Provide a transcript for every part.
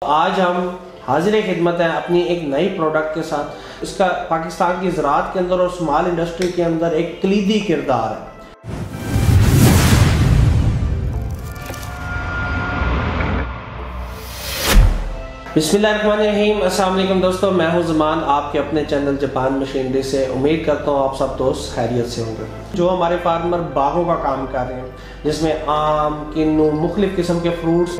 आज हम हाजिर खिदमत है अपनी एक नई प्रोडक्ट के साथ। इसका पाकिस्तान की ज़राअत के अंदर और स्मॉल इंडस्ट्री के अंदर एक कलीदी किरदार है। बिस्मिल्लाहिर्रहमानिर्रहीम। अस्सलाम वालेकुम दोस्तों, मैं हूं ज़मान, आपके अपने चैनल जापान मशीनरी से। उम्मीद करता हूं आप सब दोस्त खैरियत से होंगे। जो हमारे फार्मर बागों का काम कर रहे हैं, जिसमें आम, किन्नू, मुख्तलिफ किस्म के फ्रूट्स,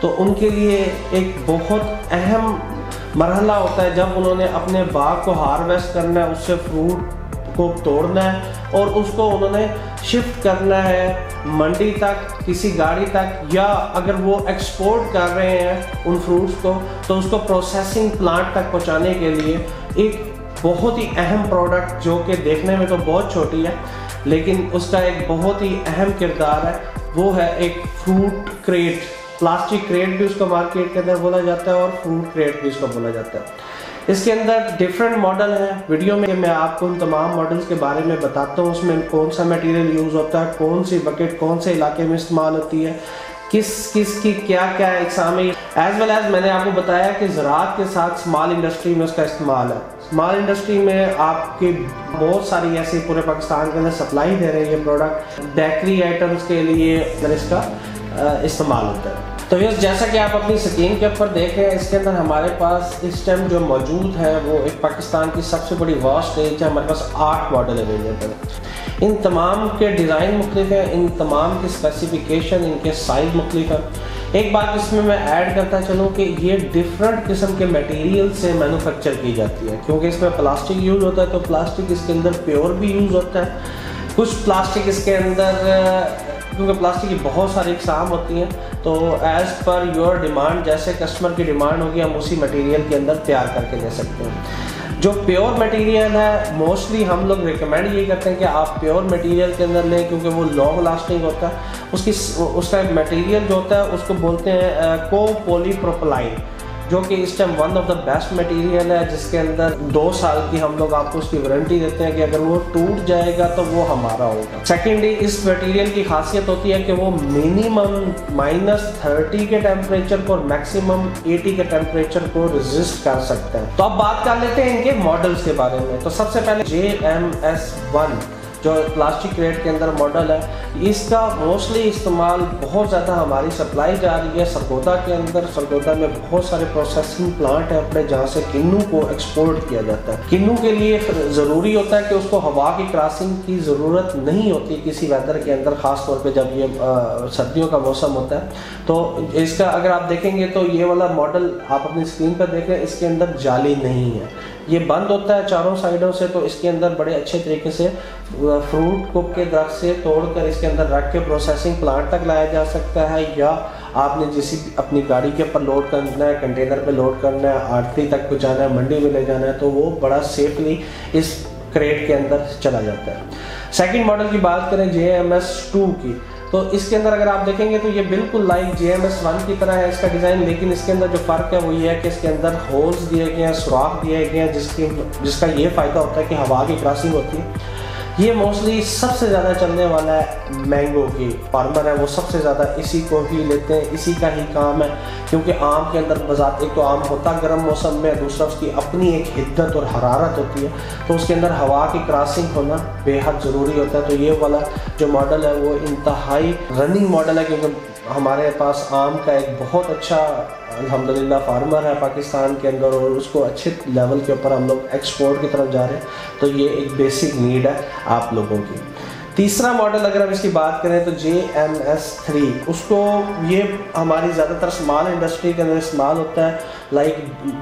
तो उनके लिए एक बहुत अहम मरहला होता है जब उन्होंने अपने बाग को हार्वेस्ट करना है, उससे फ्रूट को तोड़ना है और उसको उन्होंने शिफ्ट करना है मंडी तक, किसी गाड़ी तक, या अगर वो एक्सपोर्ट कर रहे हैं उन फ्रूट्स को तो उसको प्रोसेसिंग प्लांट तक पहुंचाने के लिए एक बहुत ही अहम प्रोडक्ट, जो कि देखने में तो बहुत छोटी है लेकिन उसका एक बहुत ही अहम किरदार है, वो है एक फ्रूट क्रेट। प्लास्टिक क्रेट भी उसको मार्केट के अंदर बोला जाता है और फ्रूट क्रेट भी उसको बोला जाता है। इसके अंदर डिफरेंट मॉडल हैं। वीडियो में मैं आपको उन तमाम मॉडल्स के बारे में बताता हूँ, उसमें कौन सा मटेरियल यूज़ होता है, कौन सी बकेट कौन से इलाके में इस्तेमाल होती है, किस की क्या क्या इकसाम है। एज वेल एज मैंने आपको बताया कि ज़राअत के साथ स्मॉल इंडस्ट्री में उसका इस्तेमाल है। स्मॉल इंडस्ट्री में आपकी बहुत सारी ऐसी पूरे पाकिस्तान के अंदर सप्लाई दे रही है प्रोडक्ट, बेकरी आइटम्स के लिए इसका इस्तेमाल होता है। तो ये जैसा कि आप अपनी स्क्रीन के ऊपर देख रहे हैं, इसके अंदर हमारे पास इस टाइम जो मौजूद है वो एक पाकिस्तान की सबसे बड़ी वास्ट रेंज है। हमारे पास 8 मॉडल अवेलेबल है। इन तमाम के डिज़ाइन मुख्तलिफ हैं, इन तमाम की स्पेसिफिकेशन, इनके साइज मुख्तलिफ है। एक बात इसमें मैं ऐड करता चलूँ कि ये डिफरेंट किस्म के मटेरियल से मैन्युफैक्चर की जाती है, क्योंकि इसमें प्लास्टिक यूज़ होता है तो प्लास्टिक इसके अंदर प्योर भी यूज़ होता है। कुछ प्लास्टिक इसके अंदर, क्योंकि प्लास्टिक की बहुत सारी इकसाम होती हैं, तो एज़ पर योर डिमांड, जैसे कस्टमर की डिमांड होगी हम उसी मटेरियल के अंदर तैयार करके दे सकते हैं। जो प्योर मटेरियल है मोस्टली हम लोग रिकमेंड यही करते हैं कि आप प्योर मटेरियल के अंदर लें, क्योंकि वो लॉन्ग लास्टिंग होता है। उसका मटेरियल जो होता है उसको बोलते हैं कोपॉलीप्रोपिलीन, जो कि इस time one of the best material है, जिसके अंदर 2 साल की हम लोग आपको उसकी वारंटी देते हैं कि अगर वो टूट जाएगा तो वो हमारा होगा। सेकेंडली, इस मटेरियल की खासियत होती है कि वो मिनिमम -30 के टेम्परेचर को और मैक्सिमम 80 के टेम्परेचर को रेजिस्ट कर सकता है। तो अब बात कर लेते हैं इनके मॉडल्स के बारे में। तो सबसे पहले JMS1 जो प्लास्टिक क्रेट के अंदर मॉडल है, इसका मोस्टली इस्तेमाल बहुत ज़्यादा हमारी सप्लाई जा रही है सरगोदा के अंदर। सरगोदा में बहुत सारे प्रोसेसिंग प्लांट है अपने, जहाँ से किन्नू को एक्सपोर्ट किया जाता है। किन्नू के लिए ज़रूरी होता है कि उसको हवा की क्रॉसिंग की ज़रूरत नहीं होती किसी वेदर के अंदर, ख़ास तौर पे जब ये सर्दियों का मौसम होता है। तो इसका अगर आप देखेंगे तो ये वाला मॉडल आप अपनी स्क्रीन पर देख रहे हैं, इसके अंदर जाली नहीं है, ये बंद होता है चारों साइडों से। तो इसके अंदर बड़े अच्छे तरीके से फ्रूट को के दरख्त से तोड़कर इसके अंदर रख के प्रोसेसिंग प्लांट तक लाया जा सकता है, या आपने जिस अपनी गाड़ी के ऊपर लोड करना है, कंटेनर पे लोड करना है, आड़ती तक पहुँचाना है, मंडी में ले जाना है, तो वो बड़ा सेफली इस क्रेट के अंदर चला जाता है। सेकंड मॉडल की बात करें JMS2 की, तो इसके अंदर अगर आप देखेंगे तो ये बिल्कुल लाइक JMS1 की तरह है इसका डिज़ाइन, लेकिन इसके अंदर जो फ़र्क है वो ये है कि इसके अंदर होल्स दिए गए हैं, सुराख दिए गए हैं, जिसका ये फ़ायदा होता है कि हवा की क्रॉसिंग होती है। ये मोस्टली सबसे ज़्यादा चलने वाला है मैंगो की फार्मर है, वो सबसे ज़्यादा इसी को ही लेते हैं, इसी का ही काम है। क्योंकि आम के अंदर बजात एक तो आम होता गर्म मौसम में, दूसरा उसकी अपनी एक हिद्दत और हरारत होती है, तो उसके अंदर हवा की क्रॉसिंग होना बेहद ज़रूरी होता है। तो ये वाला जो मॉडल है वो इंतहाई रनिंग मॉडल है, क्योंकि हमारे पास आम का एक बहुत अच्छा अल्हम्दुलिल्लाह फार्मर है पाकिस्तान के अंदर, और उसको अच्छे लेवल के ऊपर हम लोग एक्सपोर्ट की तरफ जा रहे हैं। तो ये एक बेसिक नीड है आप लोगों की। तीसरा मॉडल अगर हम इसकी बात करें तो JMS3, उसको ये हमारी ज़्यादातर स्मॉल इंडस्ट्री के अंदर इस्तेमाल होता है। लाइक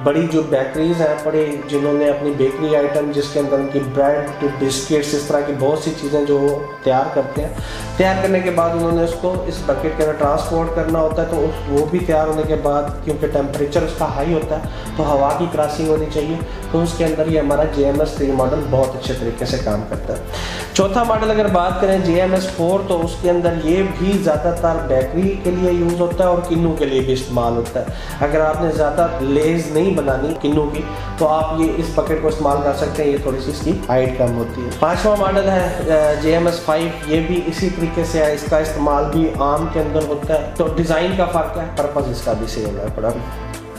बड़ी जो बेकरीज हैं, बड़े जिन्होंने अपनी बेकरी आइटम, जिसके अंदर उनकी ब्रेड, बिस्किट्स, इस तरह की बहुत सी चीज़ें जो तैयार करते हैं, तैयार करने के बाद उन्होंने उसको इस बकेट के अंदर ट्रांसपोर्ट करना होता है। तो वो भी तैयार होने के बाद, क्योंकि टेम्परेचर उसका हाई होता है तो हवा की क्रॉसिंग होनी चाहिए, तो उसके अंदर ये हमारा JMS3 मॉडल बहुत अच्छे तरीके से काम करता है। चौथा मॉडल अगर बात करें JMS4, तो उसके अंदर ये भी ज़्यादातर बेकरी के लिए यूज़ होता है और किन्नू के लिए भी इस्तेमाल होता है। अगर आपने ज़्यादा लेज नहीं बनानी किन्नू की, तो आप ये इस बकेट को इस्तेमाल कर सकते हैं, ये थोड़ी सी इसकी हाइट कम होती है। 5वां मॉडल है JMS5, ये भी इसी तरीके से है, इसका इस्तेमाल भी आम के अंदर होता है। तो डिज़ाइन का फ़र्क है, पर्पज़ इसका भी सेम है।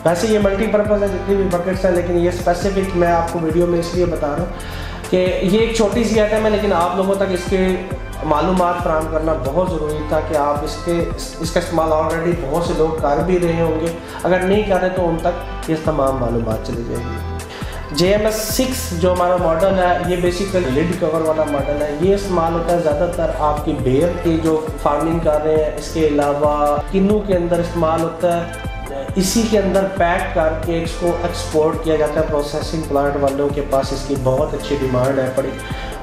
वैसे ये मल्टीपर्पज़ है जितनी भी बकेट्स हैं, लेकिन ये स्पेसिफिक मैं आपको वीडियो में इसलिए बता रहा हूँ कि ये एक छोटी सी आइटम है, लेकिन आप लोगों तक इसके मालूमात फराहम करना बहुत ज़रूरी था कि आप इसका इस्तेमाल ऑलरेडी बहुत से लोग कर भी रहे होंगे, अगर नहीं कर रहे तो उन तक ये तमाम मालूमात चली जाएगी। JMS 6 जो हमारा मॉडल है, ये बेसिकली लिड कवर वाला मॉडल है। ये इस्तेमाल होता है ज़्यादातर आपकी बेर की जो फार्मिंग कर रहे हैं, इसके अलावा किन्नू के अंदर इस्तेमाल होता है। इसी के अंदर पैक करके इसको एक्सपोर्ट किया जाता है प्रोसेसिंग प्लांट वालों के पास, इसकी बहुत अच्छी डिमांड है पड़ी,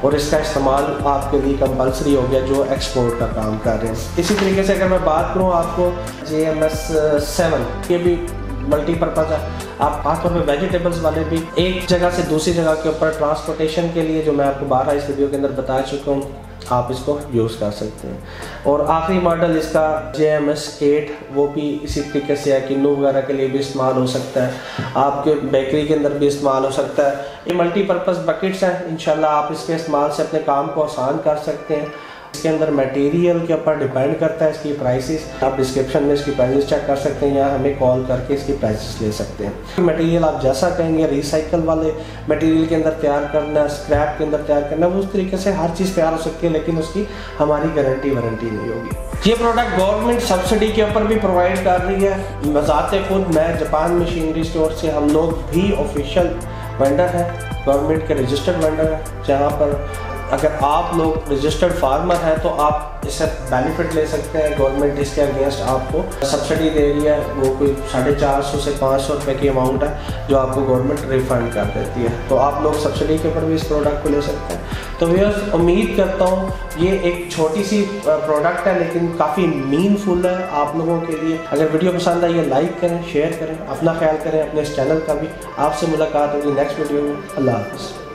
और इसका इस्तेमाल आपके लिए कंपलसरी हो गया जो एक्सपोर्ट का काम कर रहे हैं। इसी तरीके से अगर मैं बात करूँ आपको JMS 7, ये भी मल्टीपर्पज़ है। आप खासतौर पे वेजिटेबल्स वाले भी एक जगह से दूसरी जगह के ऊपर ट्रांसपोर्टेशन के लिए, जो मैं आपको 12 इस वीडियो के अंदर बता चुका हूँ, आप इसको यूज़ कर सकते हैं। और आखिरी मॉडल इसका JMS 8, वो भी इसी तरीके से है, किन्नू वगैरह के लिए भी इस्तेमाल हो सकता है, आपके बेकरी के अंदर भी इस्तेमाल हो सकता है। ये मल्टीपर्पज़ बकेट्स हैं, इंशाल्लाह आप इसके इस्तेमाल से अपने काम को आसान कर सकते हैं। इसके अंदर मटेरियल के ऊपर डिपेंड करता है इसकी प्राइसेस, आप डिस्क्रिप्शन में इसकी प्राइसेस चेक कर सकते हैं या हमें कॉल करके इसकी प्राइसेस ले सकते हैं। मटेरियल आप जैसा कहेंगे, रिसाइकल वाले मटेरियल के अंदर तैयार करना, स्क्रैप के अंदर तैयार करना, वो उस तरीके से हर चीज़ तैयार हो सकती है, लेकिन उसकी हमारी गारंटी वारंटी नहीं होगी। ये प्रोडक्ट गवर्नमेंट सब्सिडी के ऊपर भी प्रोवाइड कर रही है। बज़ाते खुद मैं जापान मशीनरी स्टोर से, हम लोग भी ऑफिशियल वेंडर हैं, गवर्नमेंट के रजिस्टर्ड वेंडर हैं, जहाँ पर अगर आप लोग रजिस्टर्ड फार्मर हैं तो आप इससे बेनिफिट ले सकते हैं। गवर्नमेंट इसके अगेंस्ट आपको सब्सिडी दे रही है, वो कोई 450 से 500 रुपये की अमाउंट है जो आपको गवर्नमेंट रिफंड कर देती है, तो आप लोग सब्सिडी के ऊपर भी इस प्रोडक्ट को ले सकते हैं। तो व्यूअर्स, उम्मीद करता हूँ ये एक छोटी सी प्रोडक्ट है, लेकिन काफ़ी मीनफुल है आप लोगों के लिए। अगर वीडियो पसंद आई है लाइक करें, शेयर करें, अपना ख्याल करें, अपने इस चैनल का भी। आपसे मुलाकात होगी नेक्स्ट वीडियो में। अल्लाह हाफ़िज़।